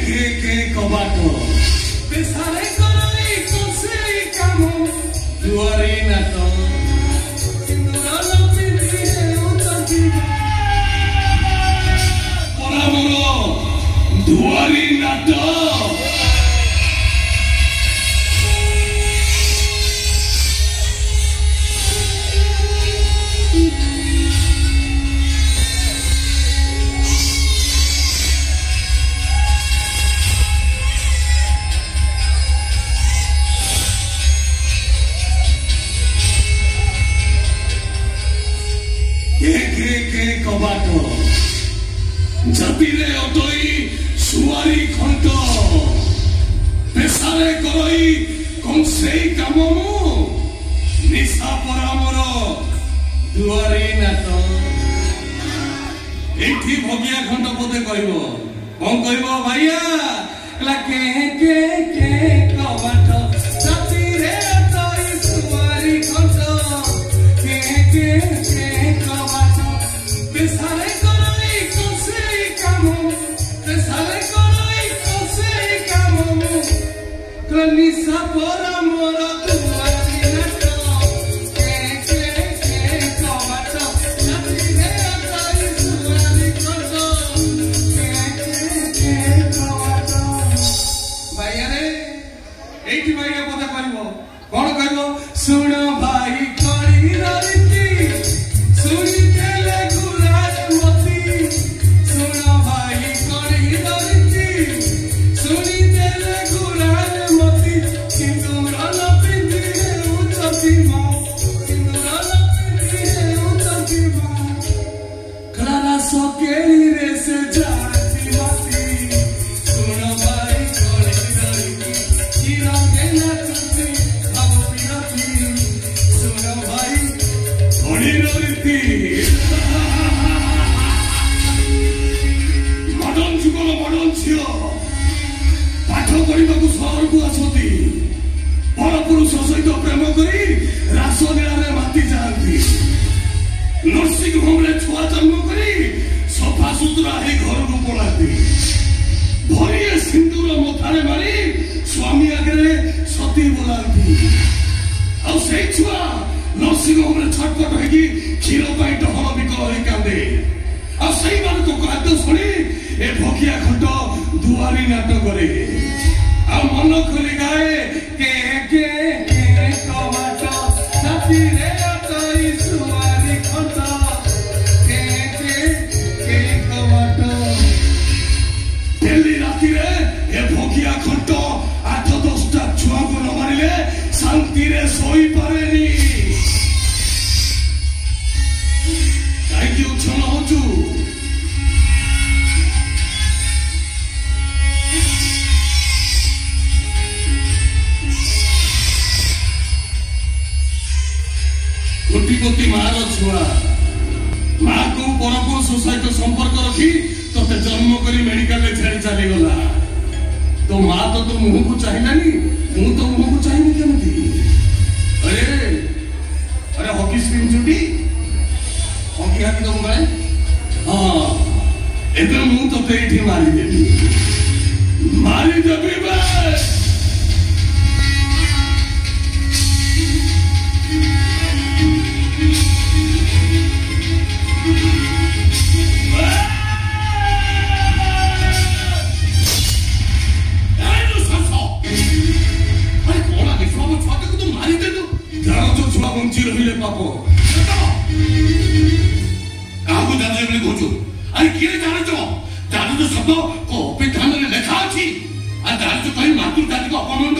के कबाटो बेसारे करई कोसेई कामो दुआरी नाटो सिंदूर पिंधिए उतंती परामरो दुआरी नाटो के कबाटो जतिरे अटई सुवारी खंट पेशारे करई कंसेई काममु निशा परामर दुआरी नाट एठी भगिया खंड पदे कहबो कोन कहबो भाइया ला के कबाटो जतिरे अटई सुवारी खंट के कबाटो पेशारे करई कोसेई कामो पेशारे करई कोसेई कामो कनिसा परामर दुआरी नाट के कबाटो जतिरे अटई सुवारी खंड के कबाटो भाइया रे एठी भाइया पता कहबो कोन कहबो सुन भाई करी रती सुनी तेले गुलाल मती सुन भाई करी रती सुनी तेले गुलाल मती सिंदूर न पिंधिए उतंती मां सिंदूर न पिंधिए उतंती मां क्लारा सकेली रे से जाती माती सुन भाई करी रती चिरंगे नाचती अब पिरती सुन भाई करी रती मडन जुगल मडन झियो पाठ पढ़ा सहर को आसती पर पुरुष सहित प्रेम करी रासलीला माति जाती नर्सिंग होम छुआ जन्म करी सफा सुतरा घर को पलाती भरिए सिंदूर मथारे मारी स्वामी आगे सती बोलाती आ छुआ नर्सिंग होम छटपट हो क्षीर डहल विकल कांदे आने खाद्य शुणी ए भगिया खंड दुआरी नाटक आ मन खोली गाए के कबाटो जतिरे अटई सुवारी खंड के कबाटो डेली राति ए भगिया खंड 8-10टा छुआ को न मारिले शांति रे सोई पारेनी कहीं उछल होचु कोटिपति मार छुआ माँ को परपुरुष सहित संपर्क रखी ते जन्म करी मेडिकल छाड़ी चली गला तो माँ तो मुह को चाहिलानी मु तो मुह को चाहिए केमती अरे हॉकी स्पिन छुटी हॉकी हाकी तुम गए हाँ एबे मु तो एठी मारी देबी बस पापो आगु जाने बोली कहूँ अरे किए जाने तो शब्द को पे ध्यान लेखा अच्छी आ जाने तो कहीं मातृ जाति को अपमान